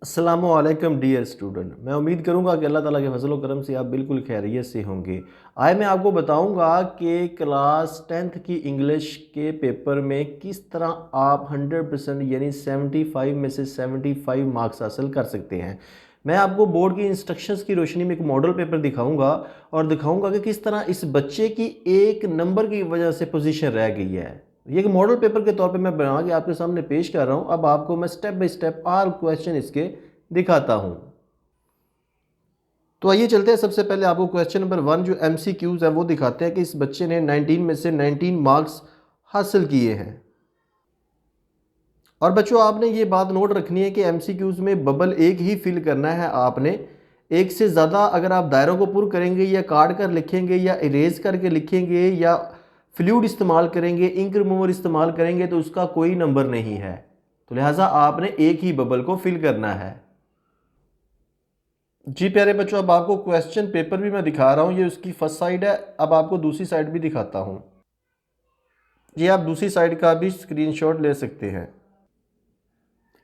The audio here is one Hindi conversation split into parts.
अस्सलामुअलैकुम डियर स्टूडेंट। मैं उम्मीद करूंगा कि अल्लाह ताला के फजल व करम से आप बिल्कुल खैरियत से होंगे। आज मैं आपको बताऊंगा कि क्लास 10th की इंग्लिश के पेपर में किस तरह आप 100% यानी 75 में से 75 मार्क्स हासिल कर सकते हैं। मैं आपको बोर्ड की इंस्ट्रक्शंस की रोशनी में एक मॉडल पेपर दिखाऊंगा और दिखाऊंगा कि किस तरह इस बच्चे की एक नंबर की वजह से पोजीशन रह गई है। ये एक मॉडल पेपर के तौर पे मैं बना के आपके सामने पेश कर रहा हूँ। अब आपको मैं step by step all question इसके दिखाता हूँ। तो आइए चलते हैं। सबसे पहले आपको क्वेश्चन नंबर 1 जो MCQs है वो दिखाते हैं कि इस बच्चे ने 19 में से 19 मार्क्स हासिल किए हैं। और बच्चों आपने ये बात नोट रखनी है कि MCQs में बबल एक ही फिल करना है आपने। एक से ज़्यादा अगर आप दायरों को पुर करेंगे या काट कर लिखेंगे या इरेज करके लिखेंगे या फ्लूइड इस्तेमाल करेंगे, इंक रिमूवर इस्तेमाल करेंगे तो उसका कोई नंबर नहीं है। तो लिहाजा आपने एक ही बबल को फिल करना है। जी प्यारे बच्चों, अब आपको क्वेश्चन पेपर भी मैं दिखा रहा हूँ। ये उसकी फर्स्ट साइड है। अब आपको दूसरी साइड भी दिखाता हूँ। ये आप दूसरी साइड का भी स्क्रीनशॉट ले सकते हैं।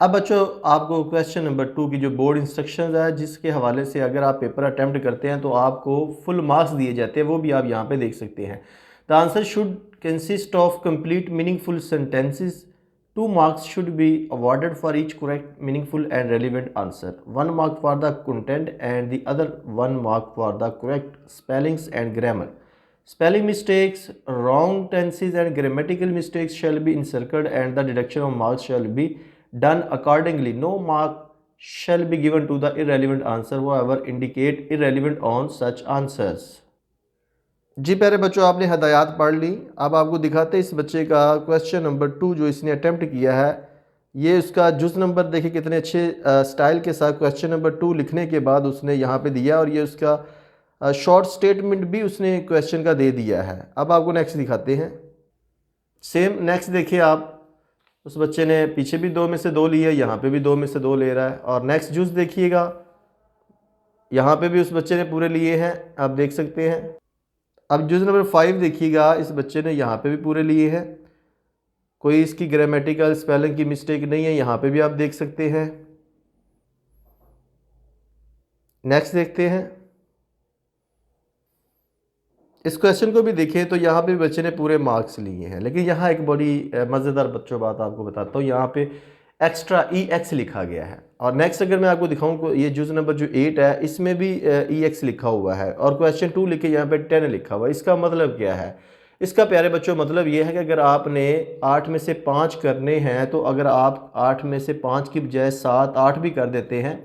अब बच्चों आपको क्वेश्चन नंबर 2 की जो बोर्ड इंस्ट्रक्शंस है जिसके हवाले से अगर आप पेपर अटैम्प्ट करते हैं तो आपको फुल मार्क्स दिए जाते हैं, वो भी आप यहाँ पे देख सकते हैं। The answer should consist of complete meaningful sentences. 2 marks should be awarded for each correct, meaningful and relevant answer. 1 mark for the content and the other 1 mark for the correct spellings and grammar. Spelling mistakes, wrong tenses and grammatical mistakes shall be encircled and the deduction of marks shall be done accordingly. No mark shall be given to the irrelevant answer, however indicate irrelevant on such answers. जी प्यारे बच्चों, आपने हदायत पढ़ ली। अब आपको दिखाते हैं इस बच्चे का क्वेश्चन नंबर 2 जो इसने अटेम्प्ट किया है। ये उसका जुज नंबर देखिए कितने अच्छे स्टाइल के साथ क्वेश्चन नंबर 2 लिखने के बाद उसने यहाँ पे दिया और ये उसका शॉर्ट स्टेटमेंट भी उसने क्वेश्चन का दे दिया है। अब आपको नेक्स्ट दिखाते हैं। सेम नेक्स्ट देखिए आप, उस बच्चे ने पीछे भी 2 में से 2 लिए, यहाँ पे भी 2 में से 2 ले रहा है। और नेक्स्ट जुज देखिएगा, यहाँ पे भी उस बच्चे ने पूरे लिए हैं, आप देख सकते हैं। अब जुज नंबर 5 देखिएगा, इस बच्चे ने यहाँ पे भी पूरे लिए हैं, कोई इसकी ग्रामेटिकल स्पेलिंग की मिस्टेक नहीं है, यहाँ पे भी आप देख सकते हैं। नेक्स्ट देखते हैं। इस क्वेश्चन को भी देखें तो यहाँ पे बच्चे ने पूरे मार्क्स लिए हैं, लेकिन यहाँ एक बड़ी मज़ेदार बच्चों बात आपको बताता हूँ। यहाँ पे एक्स्ट्रा EX लिखा गया है। और नेक्स्ट अगर मैं आपको दिखाऊँ, ये जुज नंबर जो 8 है इसमें भी EX लिखा हुआ है और क्वेश्चन 2 लिखे यहाँ पे 10 लिखा हुआ है। इसका मतलब क्या है? इसका प्यारे बच्चों मतलब ये है कि अगर आपने 8 में से 5 करने हैं तो अगर आप 8 में से 5 की बजाय 7, 8 भी कर देते हैं,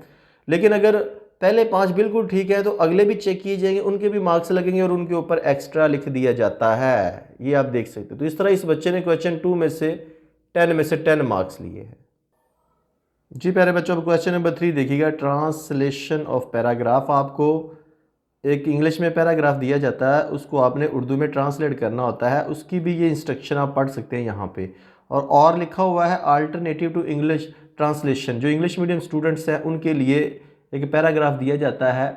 लेकिन अगर पहले 5 बिल्कुल ठीक है तो अगले भी चेक किए जाएंगे, उनके भी मार्क्स लगेंगे और उनके ऊपर एक्स्ट्रा लिख दिया जाता है। ये आप देख सकते हो। तो इस तरह इस बच्चे ने क्वेश्चन 2 में से 10 मार्क्स लिए हैं। जी प्यारे बच्चों, अब क्वेश्चन नंबर 3 देखिएगा। Translation of paragraph. आपको एक इंग्लिश में पैराग्राफ दिया जाता है, उसको आपने उर्दू में ट्रांसलेट करना होता है। उसकी भी ये इंस्ट्रक्शन आप पढ़ सकते हैं यहाँ पे। और लिखा हुआ है अल्टरनेटिव टू इंग्लिश ट्रांसलेशन। जो इंग्लिश मीडियम स्टूडेंट्स हैं उनके लिए एक पैराग्राफ दिया जाता है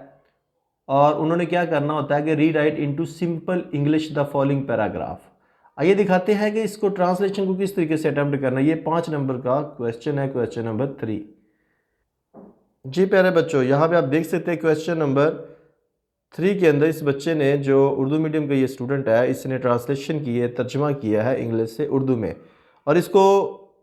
और उन्होंने क्या करना होता है कि री right into simple English the following paragraph. आइए दिखाते हैं कि इसको ट्रांसलेशन को किस तरीके से अटेम्प्ट करना है। ये 5 नंबर का क्वेश्चन है, क्वेश्चन नंबर 3। जी प्यारे बच्चों, यहाँ पे आप देख सकते हैं क्वेश्चन नंबर 3 के अंदर इस बच्चे ने, जो उर्दू मीडियम का ये स्टूडेंट है, इसने ट्रांसलेशन की है, तर्जमा किया है इंग्लिश से उर्दू में और इसको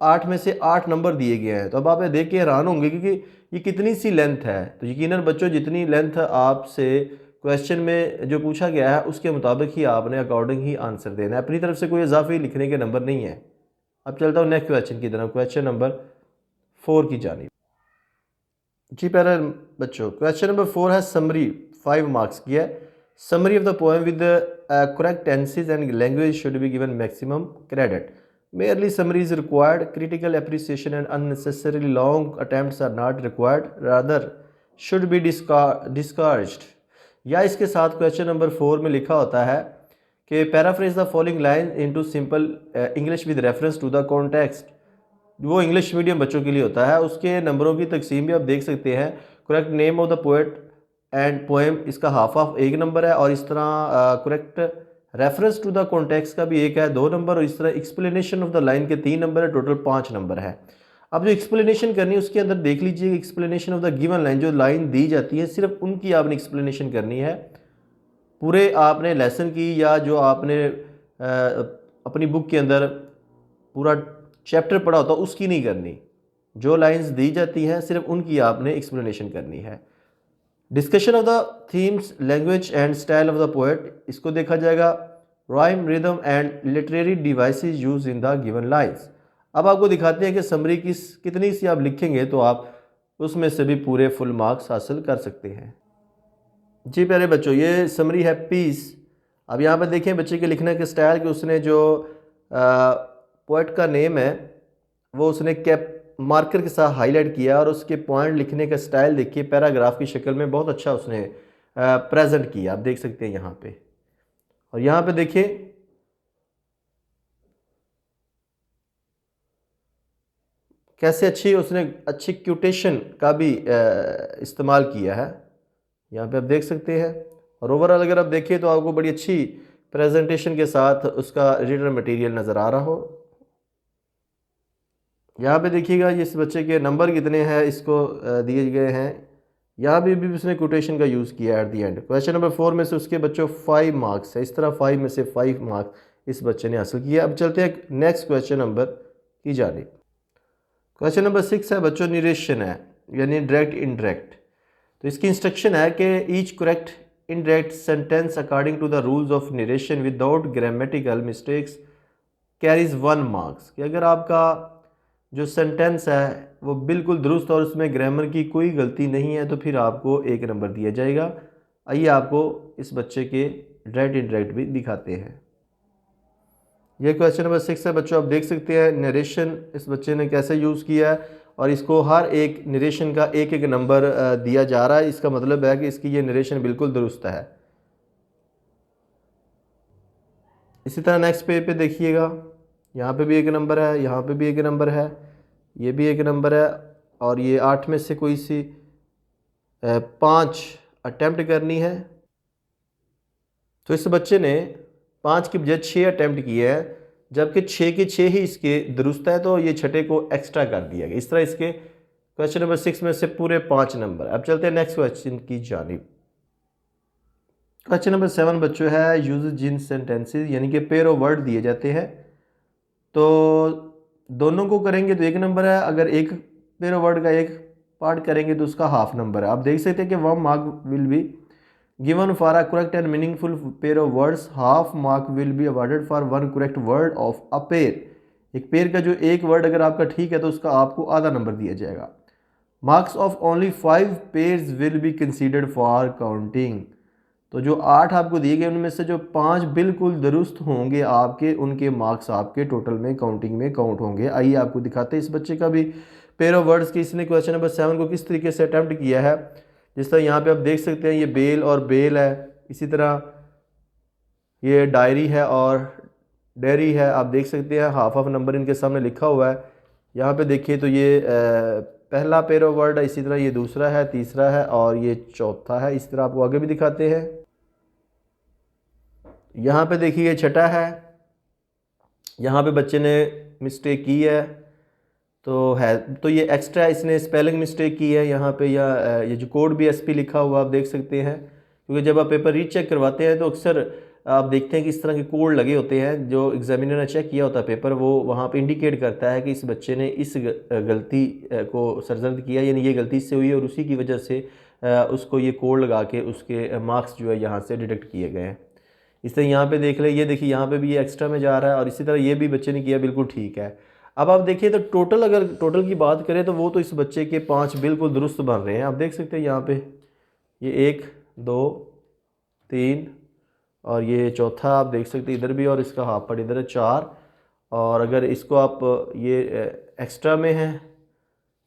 8 में से 8 नंबर दिए गए हैं। तो अब आप ये देख के हैरान होंगे क्योंकि ये कितनी सी लेंथ है। तो यकीनन बच्चों जितनी लेंथ आपसे क्वेश्चन में जो पूछा गया है उसके मुताबिक ही आपने अकॉर्डिंग ही आंसर देना है, अपनी तरफ से कोई इजाफी लिखने के नंबर नहीं है। अब चलता हूँ नेक्स्ट क्वेश्चन की तरफ, क्वेश्चन नंबर 4 की जानिब। जी प्यारे बच्चों, क्वेश्चन नंबर 4 है समरी, 5 मार्क्स की है। Summary of the poem with correct tenses and language should be given maximum credit. Merely summary is required. Critical appreciation and unnecessarily long attempts are not required. Rather, should be discouraged. या इसके साथ क्वेश्चन नंबर 4 में लिखा होता है कि paraphrase the following line into simple English with reference to the context. वो इंग्लिश मीडियम बच्चों के लिए होता है। उसके नंबरों की तकसीम भी आप देख सकते हैं। Correct name of the poet and poem, इसका हाफ 1 नंबर है और इस तरह correct reference to the context का भी 1 है, 2 नंबर, और इस तरह एक्सप्लेनेशन ऑफ द लाइन के 3 नंबर है, टोटल 5 नंबर है। अब जो एक्सप्लेनेशन करनी है उसके अंदर देख लीजिए, explanation of the given line, जो लाइन दी जाती है सिर्फ उनकी आपने एक्सप्लेनेशन करनी है। पूरे आपने लेसन की या जो आपने अपनी बुक के अंदर पूरा चैप्टर पढ़ा होता उसकी नहीं करनी। जो लाइंस दी जाती हैं सिर्फ उनकी आपने एक्सप्लेनेशन करनी है। Discussion of the themes, language and style of the poet, इसको देखा जाएगा। Rhyme, rhythm and literary devices use in the given lines. अब आपको दिखाते हैं कि समरी कितनी सी आप लिखेंगे तो आप उसमें से भी पूरे फुल मार्क्स हासिल कर सकते हैं। जी प्यारे बच्चों, ये समरी है पीस। अब यहाँ पर देखें बच्चे के लिखने के स्टाइल के उसने जो पोएट का नेम है वो उसने कैप मार्कर के साथ हाईलाइट किया और उसके पॉइंट लिखने का स्टाइल देखिए पैराग्राफ की शक्ल में बहुत अच्छा उसने प्रेजेंट किया, आप देख सकते हैं यहाँ पे। और यहाँ पे देखिए कैसे अच्छी क्यूटेशन का भी इस्तेमाल किया है, यहाँ पे आप देख सकते हैं। और ओवरऑल अगर आप देखें तो आपको बड़ी अच्छी प्रेजेंटेशन के साथ उसका रीडर मटेरियल नज़र आ रहा हो। यहाँ पे देखिएगा इस बच्चे के नंबर कितने हैं इसको दिए गए हैं। यहाँ भी उसने कोटेशन का यूज़ किया at the and. Question number 4 में से उसके बच्चों 5 मार्क्स है, इस तरह 5 में से 5 मार्क्स इस बच्चे ने हासिल किया। अब चलते हैं नेक्स्ट क्वेश्चन नंबर की जानिब। क्वेश्चन नंबर 6 है बच्चों, निरेशन है यानी डायरेक्ट इनडायरेक्ट। तो इसकी इंस्ट्रक्शन है कि each correct indirect sentence according to the rules of narration without grammatical mistakes carries 1 marks. कि अगर आपका जो सेंटेंस है वो बिल्कुल दुरुस्त और उसमें ग्रामर की कोई गलती नहीं है तो फिर आपको 1 नंबर दिया जाएगा। आइए आपको इस बच्चे के डायरेक्ट इनडायरेक्ट भी दिखाते हैं। ये क्वेश्चन नंबर 6 है बच्चों, आप देख सकते हैं नरेशन इस बच्चे ने कैसे यूज़ किया है और इसको हर एक नरेशन का एक नंबर दिया जा रहा है। इसका मतलब है कि इसकी ये नरेशन बिल्कुल दुरुस्त है। इसी तरह नेक्स्ट पेज पे देखिएगा, यहाँ पे भी 1 नंबर है, यहाँ पे भी 1 नंबर है, ये भी 1 नंबर है। और ये 8 में से कोई सी 5 अटैम्प्ट करनी है। तो इस बच्चे ने 5 की बजाय 6 अटैम्प्ट किए हैं, जबकि 6 के 6 ही इसके दुरुस्त है तो ये छठे को एक्स्ट्रा कर दिया गया। इस तरह इसके क्वेश्चन नंबर 6 में से पूरे 5 नंबर। अब चलते हैं नेक्स्ट क्वेश्चन की जानिब। क्वेश्चन नंबर 7 बच्चों है यूज जिन सेंटेंसेस, यानी कि पेयर ऑफ वर्ड दिए जाते हैं तो दोनों को करेंगे तो 1 नंबर है, अगर एक पेयर ऑफ वर्ड का एक पार्ट करेंगे तो उसका हाफ नंबर है। आप देख सकते हैं कि 1 mark will be given for a correct and meaningful pair of words, half mark will be awarded for 1 correct word of a pair. एक पेयर का जो एक वर्ड अगर आपका ठीक है तो उसका आपको आधा नंबर दिया जाएगा। Marks of only 5 pairs will be considered for counting. तो जो 8 आपको दिए गए उनमें से जो 5 बिल्कुल दुरुस्त होंगे आपके, उनके मार्क्स आपके टोटल में काउंटिंग में काउंट होंगे। आइए आपको दिखाते हैं इस बच्चे का भी पेयर ऑफ वर्ड्स की इसने क्वेश्चन नंबर 7 को किस तरीके से अटैम्प्ट किया है। जिस तरह यहाँ पे आप देख सकते हैं ये बेल और बेल है, इसी तरह ये डायरी है और डेयरी है। आप देख सकते हैं हाफ नंबर इनके सामने लिखा हुआ है। यहाँ पे देखिए तो ये पहला पेयर ऑफ वर्ड है, इसी तरह ये दूसरा है, तीसरा है और ये चौथा है। इस तरह आपको आगे भी दिखाते हैं। यहाँ पे देखिए छठा है, यहाँ पे बच्चे ने मिस्टेक की है तो ये एक्स्ट्रा इसने स्पेलिंग मिस्टेक की है यहाँ पे, या ये जो कोड भी एसपी लिखा हुआ आप देख सकते हैं। क्योंकि जब आप पेपर रीचेक करवाते हैं तो अक्सर आप देखते हैं कि इस तरह के कोड लगे होते हैं, जो एग्जामिनर ने चेक किया होता है पेपर, वो वहाँ पे इंडिकेट करता है कि इस बच्चे ने इस गलती को सरजद किया, यानी ये गलती से हुई है और उसी की वजह से उसको ये कोड लगा के उसके मार्क्स जो है यहाँ से डिडक्ट किए गए हैं। इस तरह यहाँ पे देख ले, ये देखिए यहाँ पे भी ये एक्स्ट्रा में जा रहा है और इसी तरह ये भी बच्चे ने किया, बिल्कुल ठीक है। अब आप देखिए तो टोटल अगर टोटल की बात करें तो वो तो इस बच्चे के 5 बिल्कुल दुरुस्त बन रहे हैं। आप देख सकते हैं यहाँ पे ये 1 2 3 और ये चौथा आप देख सकते हैं इधर भी, और इसका हाफ पार्ट इधर है 4। और अगर इसको आप ये एक्स्ट्रा में है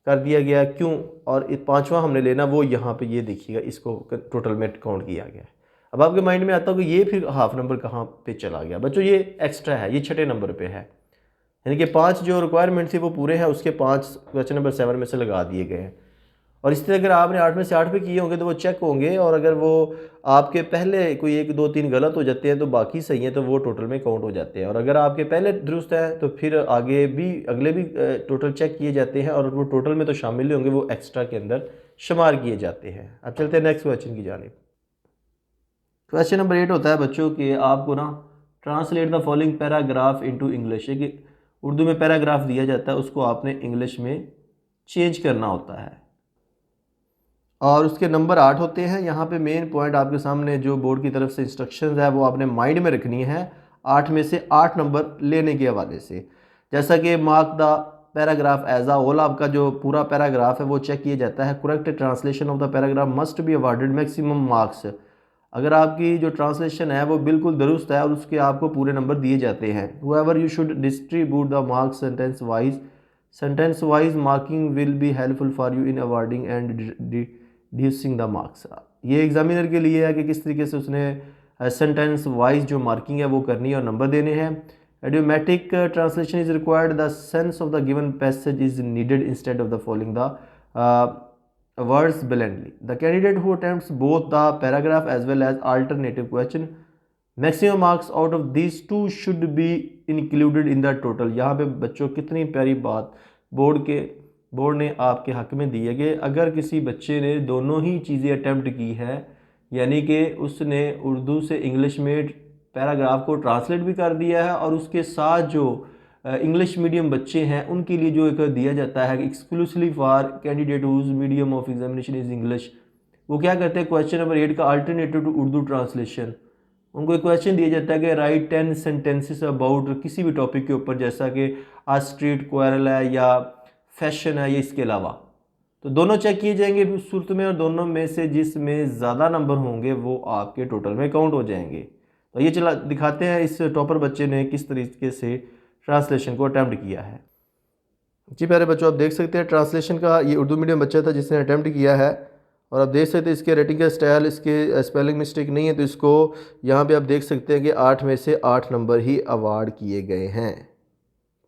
कर दिया गया क्यों, और 5वां हमने लेना वो यहाँ पे ये देखिएगा इसको टोटल में काउंट किया गया है। अब आपके माइंड में आता हो कि ये फिर हाफ नंबर कहाँ पे चला गया। बच्चों ये एक्स्ट्रा है, ये छठे नंबर पे है, यानी कि 5 जो रिक्वायरमेंट थी वो पूरे हैं, उसके 5 क्वेश्चन नंबर 7 में से लगा दिए गए हैं। और इस तरह अगर आपने 8 में से 8 भी किए होंगे तो वो चेक होंगे, और अगर वो आपके पहले कोई 1 2 3 गलत हो जाते हैं तो बाकी सही हैं तो वो टोटल में काउंट हो जाते हैं, और अगर आपके पहले दुरुस्त हैं तो फिर आगे भी अगले भी टोटल चेक किए जाते हैं और वो टोटल में तो शामिल ही होंगे, वो एक्स्ट्रा के अंदर शुमार किए जाते हैं। अब चलते हैं नेक्स्ट क्वेश्चन की जानिब। क्वेश्चन नंबर 8 होता है बच्चों कि आपको ना translate the following paragraph into English, कि उर्दू में पैराग्राफ दिया जाता है उसको आपने इंग्लिश में चेंज करना होता है, और उसके नंबर 8 होते हैं। यहाँ पे मेन पॉइंट आपके सामने जो बोर्ड की तरफ से इंस्ट्रक्शंस है वो आपने माइंड में रखनी है, 8 में से 8 नंबर लेने के हवाले से। जैसा कि mark the paragraph as a whole, आपका जो पूरा पैराग्राफ है वो चेक किया जाता है। Correct translation of the paragraph must be awarded maximum marks, अगर आपकी जो ट्रांसलेशन है वो बिल्कुल दुरुस्त है और उसके आपको पूरे नंबर दिए जाते हैं। However you should distribute the marks sentence wise marking will be helpful for you in awarding and reducing the marks. ये एग्जामिनर के लिए है कि किस तरीके से उसने सेंटेंस वाइज जो मार्किंग है वो करनी है और नंबर देने हैं। idiomatic translation is required, the sense of the given passage is needed instead of the following the words blindly. The candidate who attempts both the paragraph as well as alternative question, maximum marks out of these two should be included in the total। यहाँ पे बच्चों कितनी प्यारी बात बोर्ड ने आपके हक में दी है कि अगर किसी बच्चे ने दोनों ही चीज़ें अटैम्प्ट की है, यानी कि उसने उर्दू से इंग्लिश में पैराग्राफ को ट्रांसलेट भी कर दिया है और उसके साथ जो इंग्लिश मीडियम बच्चे हैं उनके लिए जो एक दिया जाता है exclusively for candidate whose medium of examination is English, वो क्या करते हैं क्वेश्चन नंबर 8 का अल्टरनेटिव टू उर्दू ट्रांसलेशन, उनको एक क्वेश्चन दिया जाता है कि राइट 10 सेंटेंसेस अबाउट किसी भी टॉपिक के ऊपर, जैसा कि आज स्ट्रीट क्वारल है या फैशन है या इसके अलावा, तो दोनों चेक किए जाएंगे उस सूरत में, और दोनों में से जिसमें ज़्यादा नंबर होंगे वो आपके टोटल में काउंट हो जाएंगे। तो ये चला दिखाते हैं इस टॉपर बच्चे ने किस तरीके से ट्रांसलेशन को अटैम्प्ट किया है। जी प्यारे बच्चों, आप देख सकते हैं ट्रांसलेशन का ये उर्दू मीडियम बच्चा था जिसने अटैम्प्ट किया है, और आप देख सकते हैं इसके राइटिंग का स्टाइल, इसके स्पेलिंग मिस्टेक नहीं है, तो इसको यहाँ पे आप देख सकते हैं कि 8 में से 8 नंबर ही अवार्ड किए गए हैं।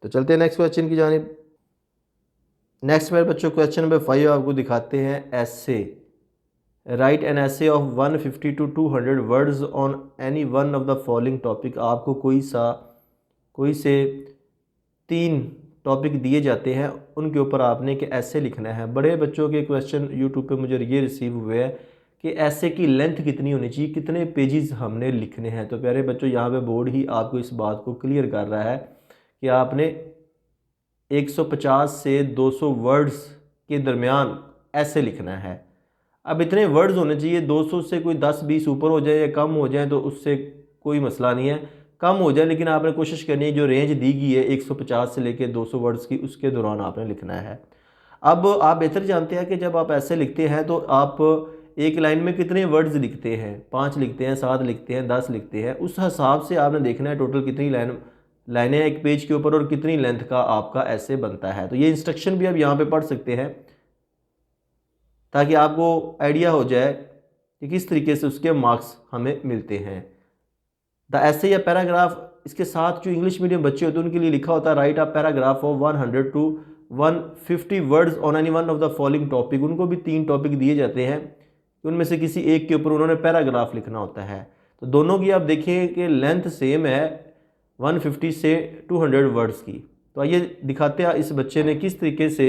तो चलते हैं नेक्स्ट क्वेश्चन की जानिब। नेक्स्ट मेरे बच्चों क्वेश्चन नंबर 5 आपको दिखाते हैं ऐसे। राइट एन ऐसे of 150 to 200 words on any one of the following topic. आपको कोई से 3 टॉपिक दिए जाते हैं, उनके ऊपर आपने एक ऐसे लिखना है। बड़े बच्चों के क्वेश्चन यूट्यूब पे मुझे ये रिसीव हुए हैं कि ऐसे की लेंथ कितनी होनी चाहिए, कितने पेजेस हमने लिखने हैं। तो प्यारे बच्चों, यहाँ पे बोर्ड ही आपको इस बात को क्लियर कर रहा है कि आपने 150 से 200 वर्ड्स के दरमियान ऐसे लिखना है। अब इतने वर्ड्स होने चाहिए, 200 से कोई 10-20 ऊपर हो जाए या कम हो जाए तो उससे कोई मसला नहीं है, कम हो जाए, लेकिन आपने कोशिश करनी है जो रेंज दी गई है 150 से लेकर 200 वर्ड्स की, उसके दौरान आपने लिखना है। अब आप बेहतर जानते हैं कि जब आप ऐसे लिखते हैं तो आप एक लाइन में कितने वर्ड्स लिखते हैं, 5 लिखते हैं, 7 लिखते हैं, 10 लिखते हैं, उस हिसाब से आपने देखना है टोटल कितनी लाइनें एक पेज के ऊपर और कितनी लेंथ का आपका ऐसे बनता है। तो ये इंस्ट्रक्शन भी आप यहाँ पे पढ़ सकते हैं ताकि आपको आइडिया हो जाए कि किस तरीके से उसके मार्क्स हमें मिलते हैं। द ऐसे या पैराग्राफ, इसके साथ जो इंग्लिश मीडियम बच्चे होते हैं उनके लिए लिखा होता है right a paragraph of 100 to 150 words on any one of the following topic. उनको भी 3 टॉपिक दिए जाते हैं, उनमें से किसी एक के ऊपर उन्होंने पैराग्राफ लिखना होता है। तो दोनों की आप देखिए कि लेंथ सेम है 150 से 200 वर्ड्स की। तो आइए दिखाते हैं इस बच्चे ने किस तरीके से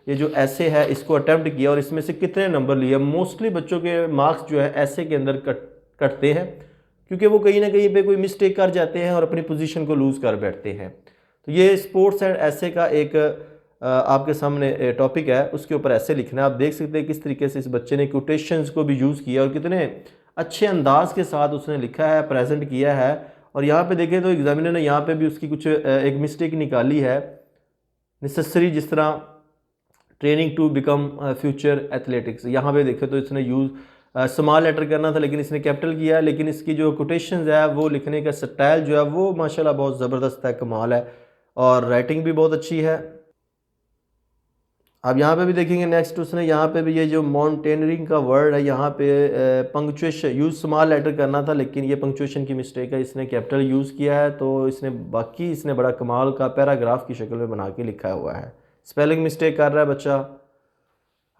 ये जो ऐसे है इसको अटैम्प्ट किया और इसमें से कितने नंबर लिए। मोस्टली बच्चों के मार्क्स जो है ऐसे के अंदर कटते हैं क्योंकि वो कहीं ना कहीं पे कोई मिस्टेक कर जाते हैं और अपनी पोजीशन को लूज़ कर बैठते हैं। तो ये स्पोर्ट्स एंड ऐसे का एक आपके सामने टॉपिक है, उसके ऊपर ऐसे लिखना है। आप देख सकते हैं किस तरीके से इस बच्चे ने कोटेशंस को भी यूज़ किया और कितने अच्छे अंदाज के साथ उसने लिखा है, प्रेजेंट किया है। और यहाँ पे देखें तो एग्जामिनर ने यहाँ पे भी उसकी कुछ एक मिस्टेक निकाली है नेसेसरी, जिस तरह training to become future athletics, यहाँ पे देखें तो इसने यूज़ स्मॉल लेटर करना था लेकिन इसने कैपिटल किया है। लेकिन इसकी जो कोटेशंस है वो लिखने का स्टाइल जो है वो माशाल्लाह बहुत ज़बरदस्त है, कमाल है, और राइटिंग भी बहुत अच्छी है। अब यहाँ पे भी देखेंगे नेक्स्ट उसने यहाँ पे भी ये जो माउंटेनरिंग का वर्ड है यहाँ पे पंक्चुएशन यूज़ स्मॉल लेटर करना था लेकिन ये पंक्चुएशन की मिस्टेक है, इसने कैपिटल यूज़ किया है। तो इसने बड़ा कमाल का पैराग्राफ की शक्ल में बना के लिखा हुआ है। स्पेलिंग मिस्टेक कर रहा है बच्चा।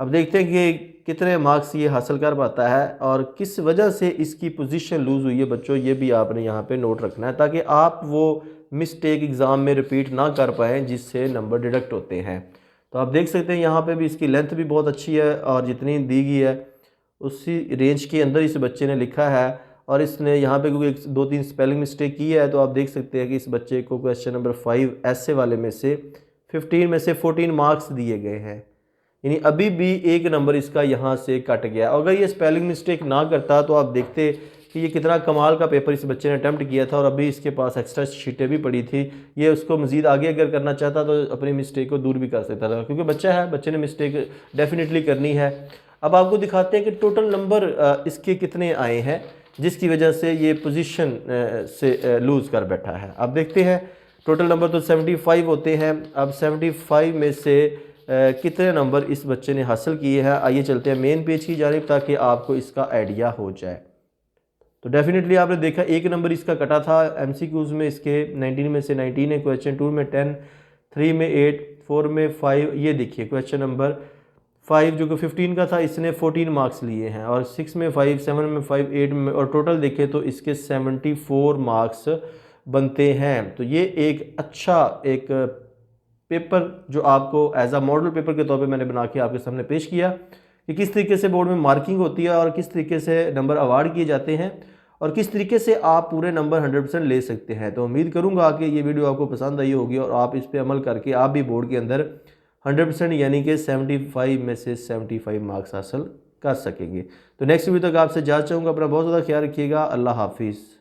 अब देखते हैं कि कितने मार्क्स ये हासिल कर पाता है और किस वजह से इसकी पोजीशन लूज़ हुई है बच्चों, ये भी आपने यहाँ पे नोट रखना है ताकि आप वो मिस्टेक एग्ज़ाम में रिपीट ना कर पाएँ जिससे नंबर डिडक्ट होते हैं। तो आप देख सकते हैं यहाँ पे भी इसकी लेंथ भी बहुत अच्छी है और जितनी दी गई है उसी रेंज के अंदर इस बच्चे ने लिखा है। और इसने यहाँ पे क्योंकि 2-3 स्पेलिंग मिस्टेक की है तो आप देख सकते हैं कि इस बच्चे को क्वेश्चन नंबर 5 ऐसे वाले में से 15 में से 14 मार्क्स दिए गए हैं, यानी अभी भी एक नंबर इसका यहाँ से कट गया। अगर ये स्पेलिंग मिस्टेक ना करता तो आप देखते कि ये कितना कमाल का पेपर इस बच्चे ने अटैम्प्ट किया था और अभी इसके पास एक्स्ट्रा शीटें भी पड़ी थी। ये उसको मज़ीद आगे अगर करना चाहता तो अपनी मिस्टेक को दूर भी कर सकता था, क्योंकि बच्चा है, बच्चे ने मिस्टेक डेफिनेटली करनी है। अब आपको दिखाते हैं कि टोटल नंबर इसके कितने आए हैं जिसकी वजह से ये पोजीशन से लूज़ कर बैठा है। अब देखते हैं टोटल नंबर तो 75 होते हैं। अब 75 में से कितने नंबर इस बच्चे ने हासिल किए हैं, आइए चलते हैं मेन पेज की जानिब ताकि आपको इसका आइडिया हो जाए। तो डेफिनेटली आपने देखा एक नंबर इसका कटा था एमसीक्यूज़ में, इसके 19 में से 19 है, क्वेश्चन 2 में 10, 3 में 8, 4 में 5। ये देखिए क्वेश्चन नंबर 5 जो कि 15 का था इसने 14 मार्क्स लिए हैं और 6 में 5, 7 में 5, 8 में, और टोटल देखें तो इसके 74 मार्क्स बनते हैं। तो ये एक अच्छा एक पेपर जो आपको एज अ मॉडल पेपर के तौर पे मैंने बना के आपके सामने पेश किया कि किस तरीके से बोर्ड में मार्किंग होती है और किस तरीके से नंबर अवार्ड किए जाते हैं और किस तरीके से आप पूरे नंबर 100% ले सकते हैं। तो उम्मीद करूंगा कि ये वीडियो आपको पसंद आई होगी और आप इस पर अमल करके आप भी बोर्ड के अंदर 100% यानी कि 75 में से 75 मार्क्स हासिल कर सकेंगे। तो नेक्स्ट वीडियो तक आपसे जा चाहूँगा, अपना बहुत ज़्यादा ख्याल रखिएगा। अल्लाह हाफिज़।